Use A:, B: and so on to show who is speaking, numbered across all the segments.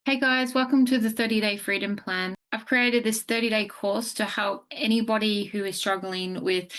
A: Hey guys, welcome to the 30-day freedom plan. I've created this 30-day course to help anybody who is struggling with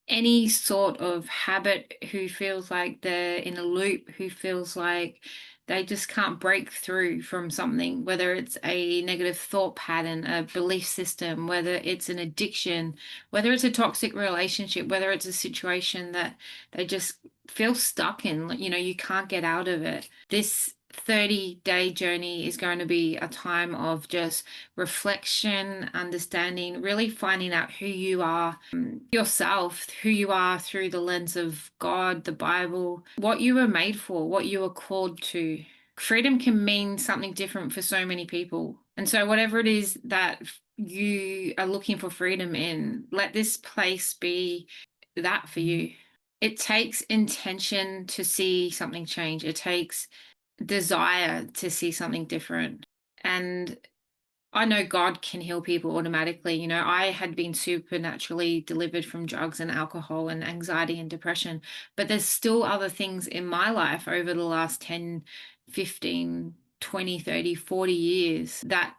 A: any sort of habit, who feels like they're in a loop, who feels like they just can't break through from something, whether it's a negative thought pattern, a belief system, whether it's an addiction, whether it's a toxic relationship, whether it's a situation that they just feel stuck in, you can't get out of it. This 30-day journey is going to be a time of just reflection, understanding, really finding out who you are, yourself, who you are through the lens of God, the Bible, what you were made for, what you were called to. Freedom can mean something different for so many people. And so, whatever it is that you are looking for freedom in, let this place be that for you. It takes intention to see something change. It takes desire to see something different. And I know God can heal people automatically. I had been supernaturally delivered from drugs and alcohol and anxiety and depression, but there's still other things in my life over the last 10, 15, 20, 30, 40 years that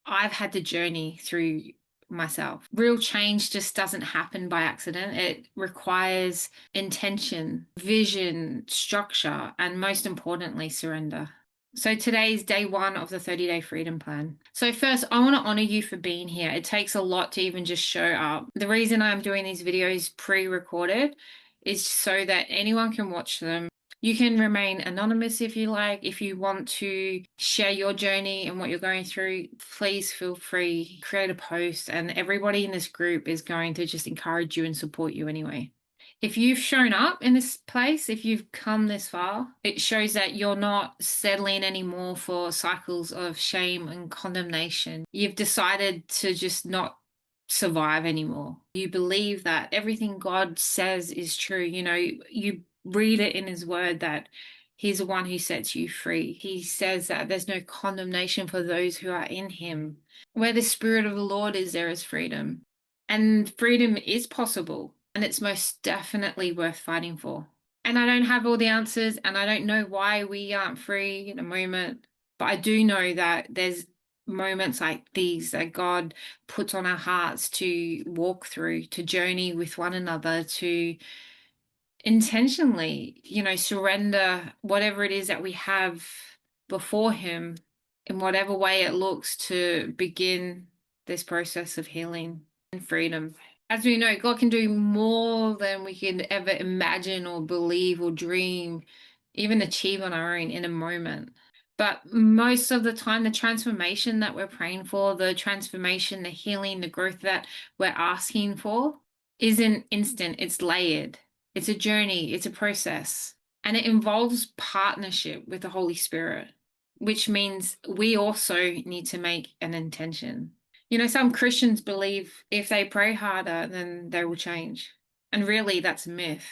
A: I've had to journey through myself. Real change just doesn't happen by accident. It requires intention, vision, structure, and most importantly, surrender. So today's day one of the 30-day freedom plan. So first, I want to honor you for being here. It takes a lot to even just show up. The reason I'm doing these videos pre-recorded is so that anyone can watch them. You can remain anonymous if you like. If you want to share your journey and what you're going through, please feel free, create a post, and everybody in this group is going to just encourage you and support you anyway. If you've shown up in this place, if you've come this far, it shows that you're not settling anymore for cycles of shame and condemnation. You've decided to just not survive anymore. You believe that everything God says is true. You read it in his word that he's the one who sets you free. He says that there's no condemnation for those who are in him. Where the Spirit of the Lord is, there is freedom. And freedom is possible, and it's most definitely worth fighting for. And I don't have all the answers, and I don't know why we aren't free in a moment, but I do know that there's moments like these that God puts on our hearts to walk through, to journey with one another, to intentionally, surrender whatever it is that we have before Him in whatever way it looks, to begin this process of healing and freedom. As we know, God can do more than we can ever imagine or believe or dream, even achieve on our own in a moment. But most of the time, the transformation that we're praying for, the transformation, the healing, the growth that we're asking for isn't instant, it's layered. It's a journey, it's a process, and it involves partnership with the Holy Spirit, which means we also need to make an intention. Some Christians believe if they pray harder, then they will change. And really, that's a myth.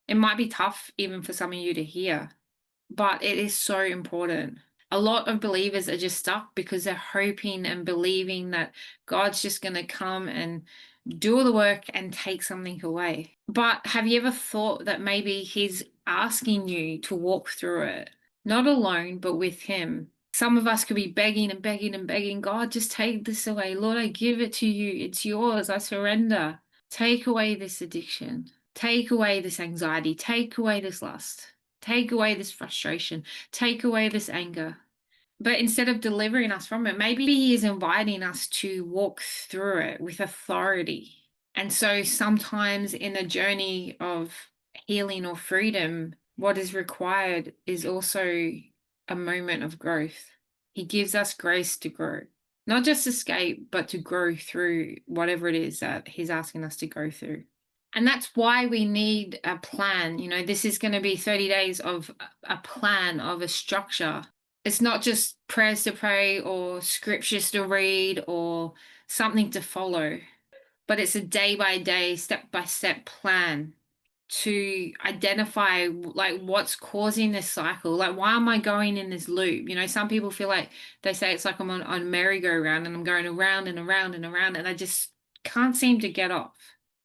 A: It might be tough even for some of you to hear, but it is so important. A lot of believers are just stuck because they're hoping and believing that God's just going to come and do all the work and take something away. But have you ever thought that maybe He's asking you to walk through it, not alone, but with Him? Some of us could be begging and begging and begging, God, just take this away. Lord, I give it to you. It's yours. I surrender. Take away this addiction. Take away this anxiety. Take away this lust. Take away this frustration. Take away this anger. But instead of delivering us from it, maybe He is inviting us to walk through it with authority. And so sometimes in a journey of healing or freedom, what is required is also a moment of growth. He gives us grace to grow, not just escape, but to grow through whatever it is that He's asking us to go through. And that's why we need a plan. This is going to be 30 days of a plan, of a structure. It's not just prayers to pray or scriptures to read or something to follow, but it's a day by day, step by step plan to identify like what's causing this cycle. Like, why am I going in this loop? Some people feel like they say it's like I'm on merry-go-round and I'm going around and around and around and I just can't seem to get off.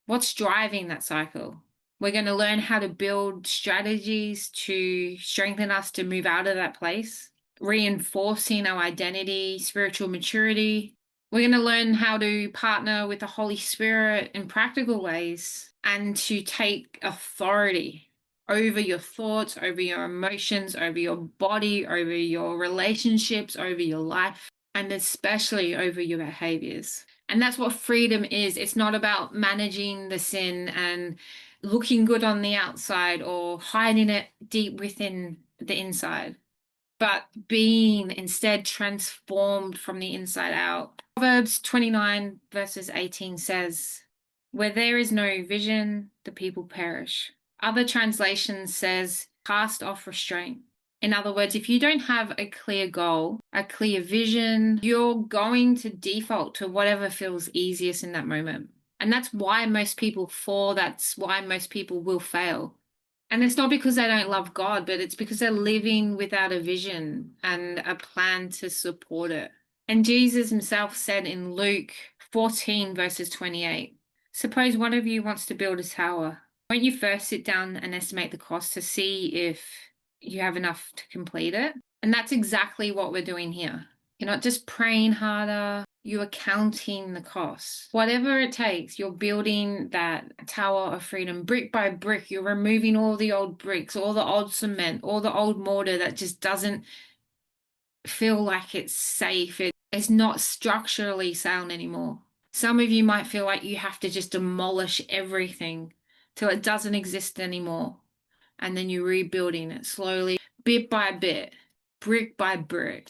A: What's driving that cycle? We're going to learn how to build strategies to strengthen us to move out of that place. reinforcing our identity, spiritual maturity. We're going to learn how to partner with the Holy Spirit in practical ways and to take authority over your thoughts, over your emotions, over your body, over your relationships, over your life, and especially over your behaviors. And that's what freedom is. It's not about managing the sin and looking good on the outside or hiding it deep within the inside, but being instead transformed from the inside out. Proverbs 29 verses 18 says, "Where there is no vision, the people perish." Other translations says, "Cast off restraint." In other words, if you don't have a clear goal, a clear vision, you're going to default to whatever feels easiest in that moment. And that's why most people fall. That's why most people will fail. And it's not because they don't love God, but it's because they're living without a vision and a plan to support it. And Jesus himself said in Luke 14, verses 28, "Suppose one of you wants to build a tower. Won't you first sit down and estimate the cost to see if you have enough to complete it?" And that's exactly what we're doing here. You're not just praying harder, you are counting the costs. Whatever it takes, you're building that tower of freedom brick by brick. You're removing all the old bricks, all the old cement, all the old mortar that just doesn't feel like it's safe. It's not structurally sound anymore. Some of you might feel like you have to just demolish everything till it doesn't exist anymore. And then you're rebuilding it slowly, bit by bit, brick by brick.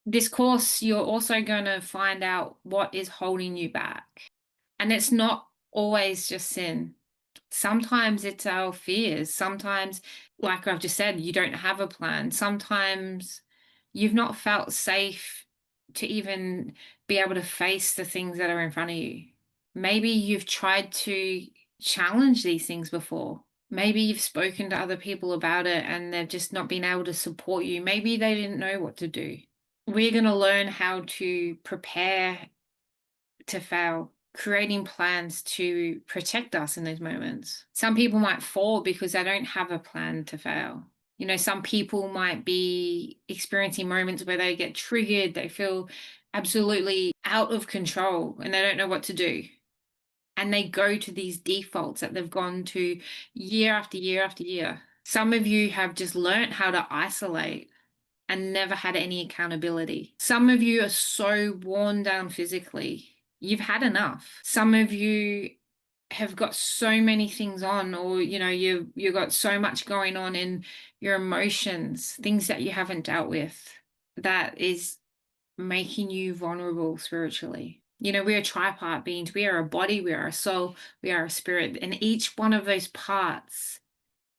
A: This course, you're also going to find out what is holding you back. And it's not always just sin. Sometimes it's our fears. Sometimes, like I've just said, you don't have a plan. Sometimes you've not felt safe to even be able to face the things that are in front of you. Maybe you've tried to challenge these things before. Maybe you've spoken to other people about it and they've just not been able to support you. Maybe they didn't know what to do. We're going to learn how to prepare to fail, creating plans to protect us in those moments. Some people might fall because they don't have a plan to fail. Some people might be experiencing moments where they get triggered, they feel absolutely out of control and they don't know what to do. And they go to these defaults that they've gone to year after year after year. Some of you have just learned how to isolate and never had any accountability. Some of you are so worn down physically. You've had enough. Some of you have got so many things on, or you've got so much going on in your emotions, things that you haven't dealt with, that is making you vulnerable spiritually. We are tripart beings. We are a body, we are a soul, we are a spirit, and each one of those parts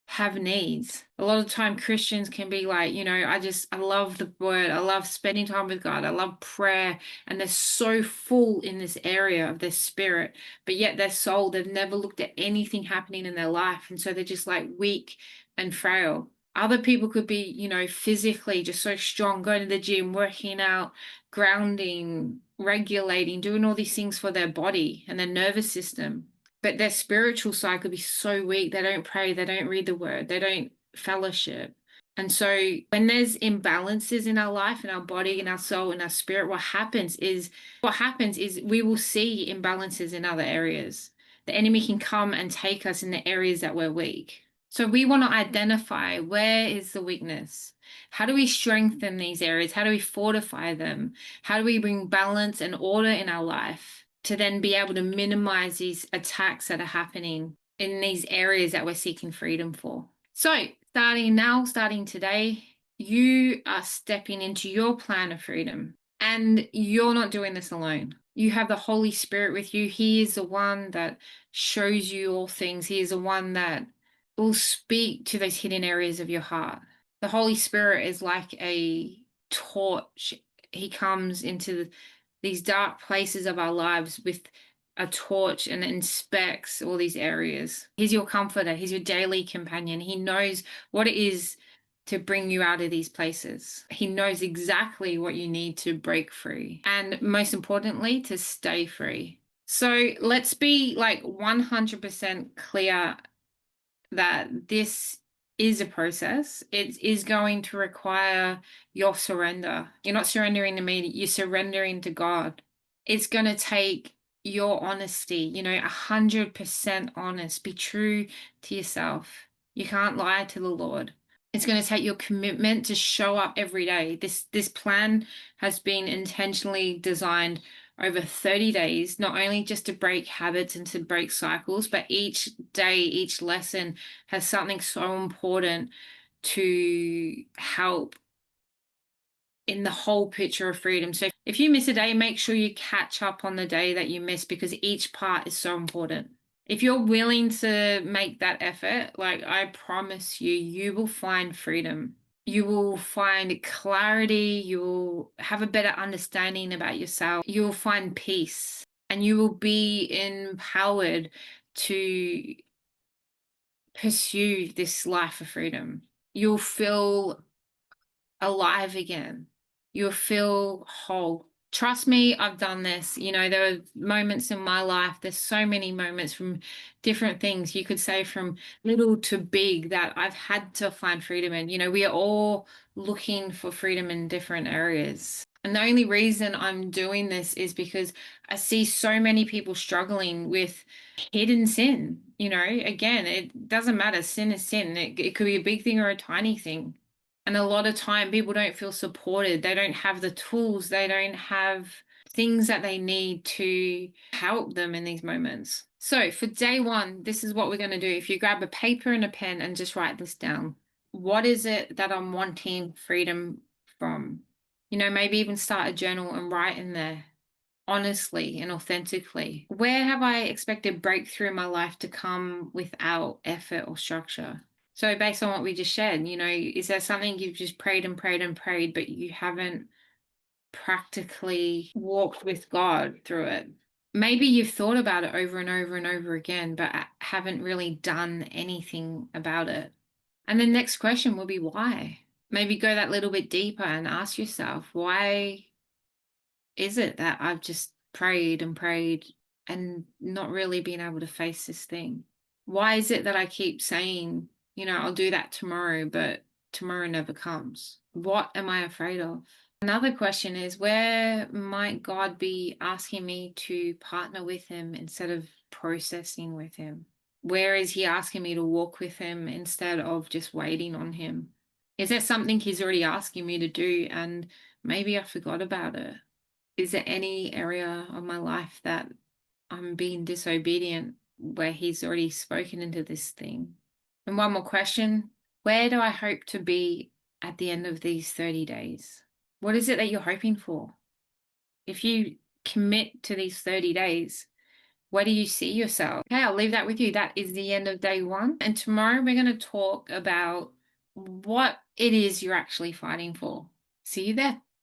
A: have needs. A lot of time Christians can be like, I love the word, I love spending time with God, I love prayer, and they're so full in this area of their spirit, but yet their soul, they've never looked at anything happening in their life, and so they're just like weak and frail. Other people could be, physically just so strong, going to the gym, working out, grounding, regulating, doing all these things for their body and their nervous system. But their spiritual side could be so weak. They don't pray, they don't read the word, they don't fellowship. And so when there's imbalances in our life, in our body, in our soul, in our spirit, what happens is we will see imbalances in other areas. The enemy can come and take us in the areas that we're weak. So we want to identify, where is the weakness? How do we strengthen these areas? How do we fortify them? How do we bring balance and order in our life to then be able to minimize these attacks that are happening in these areas that we're seeking freedom for? So starting today, you are stepping into your plan of freedom, and you're not doing this alone. You have the Holy Spirit with you. He is the one that shows you all things. He is the one that will speak to those hidden areas of your heart. The Holy Spirit is like a torch. He comes into these dark places of our lives with a torch and inspects all these areas. He's your comforter. He's your daily companion. He knows what it is to bring you out of these places. He knows exactly what you need to break free, and most importantly, to stay free. So let's be like 100% clear that this is a process. It is going to require your surrender. You're not surrendering to me, you're surrendering to God. It's going to take your honesty, 100% honest. Be true to yourself. You can't lie to the Lord. It's going to take your commitment to show up every day. This plan has been intentionally designed over 30 days, not only just to break habits and to break cycles, but each day, each lesson has something so important to help in the whole picture of freedom. So if you miss a day, make sure you catch up on the day that you missed, because each part is so important. If you're willing to make that effort, like, I promise you, you will find freedom. You will find clarity. You will have a better understanding about yourself. You will find peace, and you will be empowered to pursue this life of freedom. You'll feel alive again. You'll feel whole. Trust me, I've done this. There are moments in my life, there's so many moments from different things, you could say from little to big, that I've had to find freedom in. We are all looking for freedom in different areas. And the only reason I'm doing this is because I see so many people struggling with hidden sin. Again, it doesn't matter. Sin is sin. It could be a big thing or a tiny thing. And a lot of time people don't feel supported. They don't have the tools. They don't have things that they need to help them in these moments. So for day one, this is what we're going to do. If you grab a paper and a pen and just write this down, what is it that I'm wanting freedom from? Maybe even start a journal and write in there honestly and authentically. Where have I expected breakthrough in my life to come without effort or structure? So based on what we just shared, is there something you've just prayed and prayed and prayed, but you haven't practically walked with God through it? Maybe you've thought about it over and over and over again, but haven't really done anything about it. And the next question will be why? Maybe go that little bit deeper and ask yourself, why is it that I've just prayed and prayed and not really been able to face this thing? Why is it that I keep saying, I'll do that tomorrow, but tomorrow never comes? What am I afraid of? Another question is, where might God be asking me to partner with Him instead of processing with Him? Where is He asking me to walk with Him instead of just waiting on Him? Is there something He's already asking me to do and maybe I forgot about it? Is there any area of my life that I'm being disobedient where He's already spoken into this thing? And one more question. Where do I hope to be at the end of these 30 days? What is it that you're hoping for? If you commit to these 30 days, where do you see yourself? Okay, I'll leave that with you. That is the end of day one. And tomorrow we're going to talk about what it is you're actually fighting for. See you there.